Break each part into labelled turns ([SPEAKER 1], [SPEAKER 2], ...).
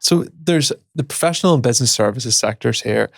[SPEAKER 1] So there's the professional and business services sectors here.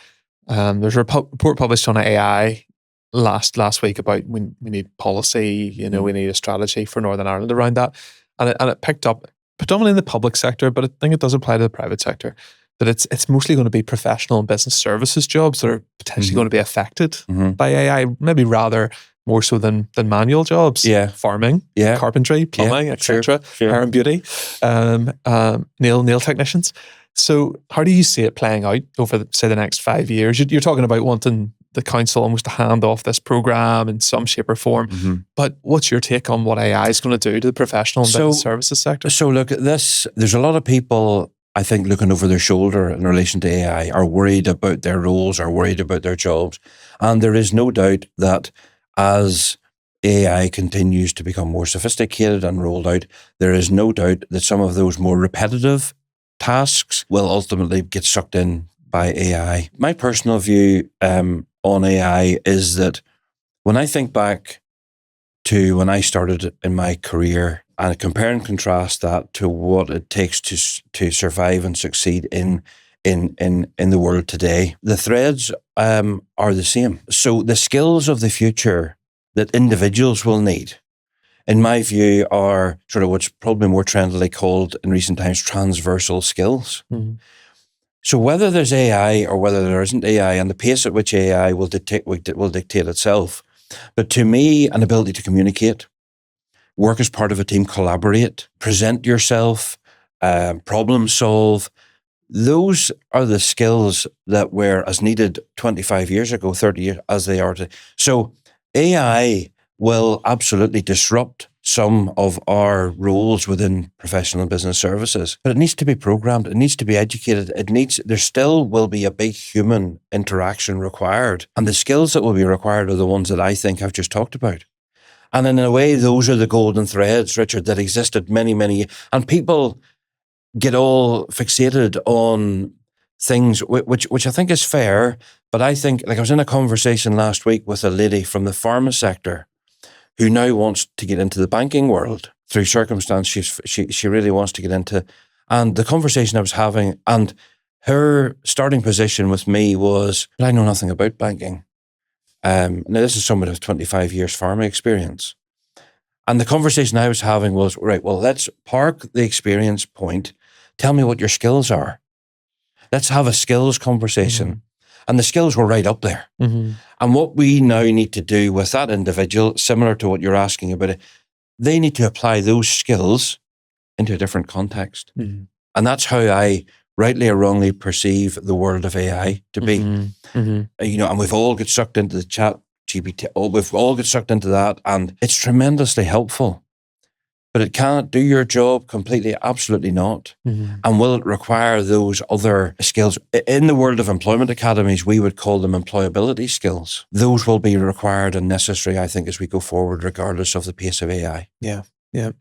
[SPEAKER 1] There's a report published on AI last week about we need policy, we need a strategy for Northern Ireland around that. And it picked up predominantly in the public sector, but I think it does apply to the private sector, that it's mostly going to be professional and business services jobs that are potentially going to be affected by AI, maybe rather more so than manual jobs. Farming, carpentry, plumbing, etc. Hair and beauty, nail technicians. So how do you see it playing out over, say, the next 5 years? You're talking about wanting the council almost to hand off this program in some shape or form. But what's your take on what AI is going to do to the professional and business services sector?
[SPEAKER 2] So look at this. There's a lot of people, I think, looking over their shoulder in relation to AI, are worried about their roles, are worried about their jobs. And there is no doubt that as AI continues to become more sophisticated and rolled out, there is no doubt that some of those more repetitive tasks will ultimately get sucked in by AI. My personal view on AI is that when I think back to when I started in my career and compare and contrast that to what it takes to survive and succeed in the world today, the threads are the same. So the skills of the future that individuals will need, in my view, are sort of what's probably more trendily called in recent times transversal skills. So whether there's AI or whether there isn't AI, and the pace at which AI will dictate itself, but to me, an ability to communicate, work as part of a team, collaborate, present yourself, problem solve, those are the skills that were as needed 25 years ago, 30 years, as they are today. So AI will absolutely disrupt some of our roles within professional and business services, but it needs to be programmed. It needs to be educated. There still will be a big human interaction required. And the skills that will be required are the ones that I think I've just talked about. And in a way, those are the golden threads, Richard, that existed many, and people get all fixated on things, which I think is fair. But I think, like I was in a conversation last week with a lady from the pharma sector who now wants to get into the banking world through circumstance. She really wants to get into, and the conversation I was having, and her starting position with me was, I know nothing about banking. Now this is someone with 25 years pharma experience. And the conversation I was having was, right, well, let's park the experience point. Tell me what your skills are. Let's have a skills conversation. And the skills were right up there. And what we now need to do with that individual, similar to what you're asking about it, they need to apply those skills into a different context. And that's how I rightly or wrongly perceive the world of AI to be. And we've all got sucked into the chat GPT. We've all got sucked into that, and it's tremendously helpful. But it can't do your job completely, absolutely not. And will it require those other skills? In the world of employment academies, we would call them employability skills. Those will be required and necessary, I think, as we go forward, regardless of the pace of AI.
[SPEAKER 1] Yeah.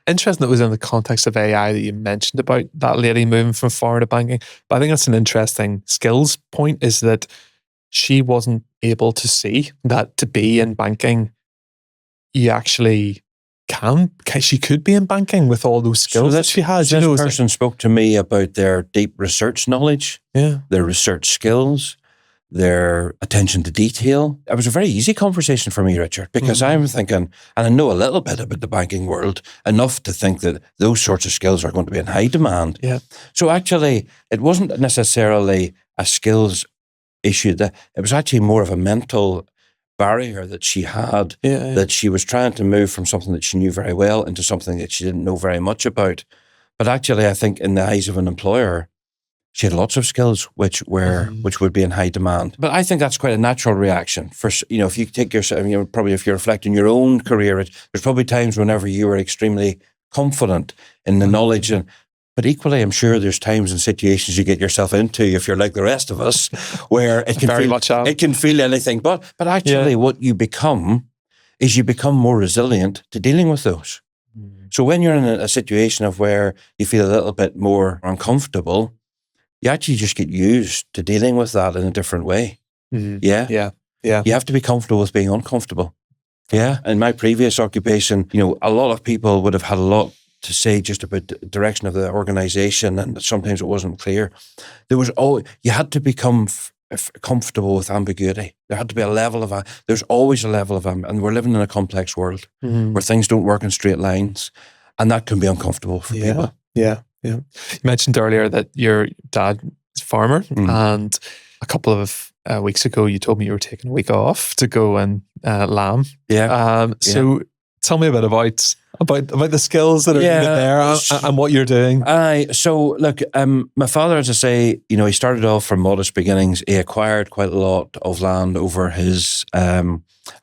[SPEAKER 1] Interesting that it was in the context of AI that you mentioned about that lady moving from pharma to banking. But I think that's an interesting skills point, is that she wasn't able to see that to be in banking, you actually she could be in banking with all those skills that she has.
[SPEAKER 2] This person spoke to me about their deep research knowledge, their research skills, their attention to detail. It was a very easy conversation for me, Richard, because I'm thinking, and I know a little bit about the banking world, enough to think that those sorts of skills are going to be in high demand. So actually, it wasn't necessarily a skills issue. It was actually more of a mental barrier that she had, that she was trying to move from something that she knew very well into something that she didn't know very much about. But actually, I think in the eyes of an employer, she had lots of skills which would be in high demand. But I think that's quite a natural reaction. For if you take yourself, probably if you're reflecting your own career, there's probably times whenever you were extremely confident in the knowledge but equally, I'm sure there's times and situations you get yourself into, if you're like the rest of us, where it can feel anything. But actually, what you become is you become more resilient to dealing with those. So when you're in a situation of where you feel a little bit more uncomfortable, you actually just get used to dealing with that in a different way. You have to be comfortable with being uncomfortable. In my previous occupation, a lot of people would have had a lot to say just about the direction of the organization, and sometimes it wasn't clear. You had to become comfortable with ambiguity. There had to be a level of, there's always a level of, and we're living in a complex world where things don't work in straight lines, and that can be uncomfortable for people.
[SPEAKER 1] Yeah. You mentioned earlier that your dad is a farmer, and a couple of weeks ago you told me you were taking a week off to go and lamb. So tell me a bit about the skills that are there and what you're doing.
[SPEAKER 2] So look, my father, as I say, he started off from modest beginnings. He acquired quite a lot of land over his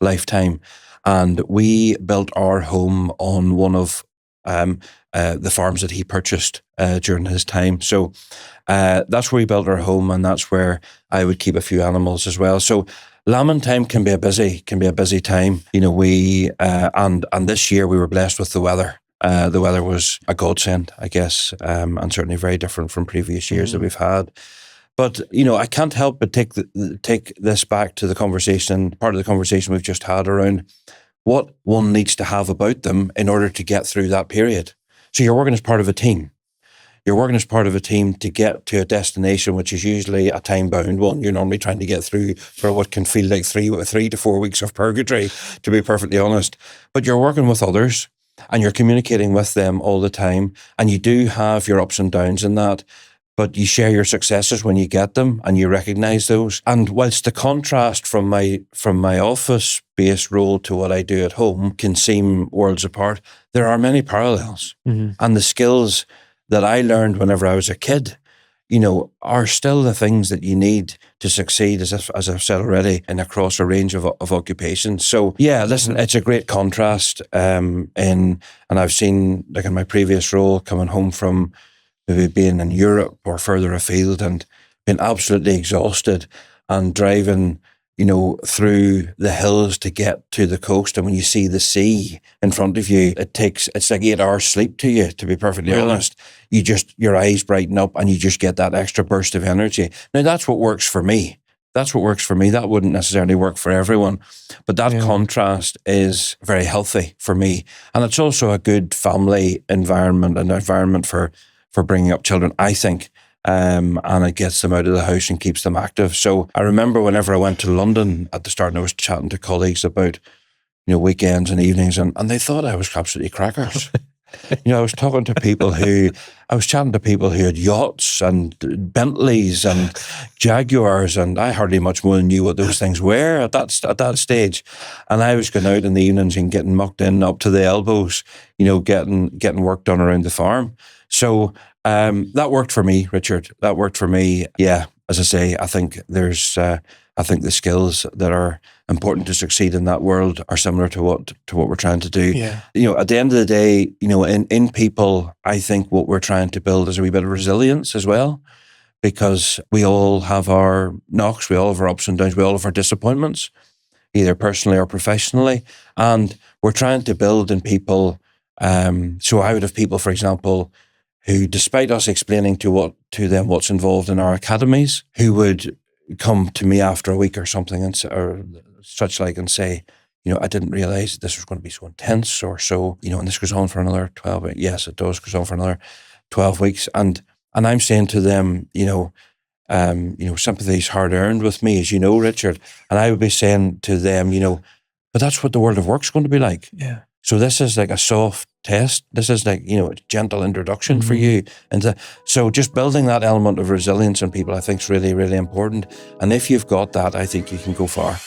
[SPEAKER 2] lifetime, and we built our home on one of the farms that he purchased during his time. So that's where we built our home, and that's where I would keep a few animals as well. So lambing time can be a busy time. We and this year we were blessed with the weather. The weather was a godsend, I guess, and certainly very different from previous years that we've had. But I can't help but take this back to the conversation, part of the conversation we've just had around what one needs to have about them in order to get through that period. So you're working as part of a team. You're working as part of a team to get to a destination, which is usually a time-bound one. You're normally trying to get through for what can feel like 3 to 4 weeks of purgatory, to be perfectly honest. But you're working with others, and you're communicating with them all the time, and you do have your ups and downs in that, but you share your successes when you get them, and you recognise those. And whilst the contrast from my office-based role to what I do at home can seem worlds apart, there are many parallels. And the skills that I learned whenever I was a kid, are still the things that you need to succeed, as I've said already, and across a range of occupations. So listen, it's a great contrast. And I've seen, like in my previous role, coming home from maybe being in Europe or further afield and being absolutely exhausted and driving, through the hills to get to the coast. And when you see the sea in front of you, it's like 8 hours sleep to you, to be perfectly honest. Your eyes brighten up and you just get that extra burst of energy. Now that's what works for me. That wouldn't necessarily work for everyone, but that contrast is very healthy for me. And it's also a good family environment, an environment for bringing up children, I think. And it gets them out of the house and keeps them active. So I remember whenever I went to London at the start and I was chatting to colleagues about, weekends and evenings, and they thought I was absolutely crackers. I was chatting to people who had yachts and Bentleys and Jaguars, and I hardly much more than knew what those things were at that stage. And I was going out in the evenings and getting mucked in up to the elbows, getting work done around the farm. So that worked for me, Richard. That worked for me. Yeah, as I say, I think the skills that are important to succeed in that world are similar to what we're trying to do.
[SPEAKER 1] Yeah.
[SPEAKER 2] At the end of the day, in people, I think what we're trying to build is a wee bit of resilience as well, because we all have our knocks, we all have our ups and downs, we all have our disappointments, either personally or professionally, and we're trying to build in people. So I would have people, for example, who, despite us explaining to them what's involved in our academies, who would come to me after a week or something and say, I didn't realize this was going to be so intense or so, and this goes on for another 12 weeks. Yes, it does goes on for another 12 weeks. And I'm saying to them, sympathy is hard earned with me, as you know, Richard. And I would be saying to them, but that's what the world of work's going to be like.
[SPEAKER 1] Yeah.
[SPEAKER 2] So this is like a soft test. This is like, a gentle introduction for you. And so just building that element of resilience in people, I think, is really, really important. And if you've got that, I think you can go far.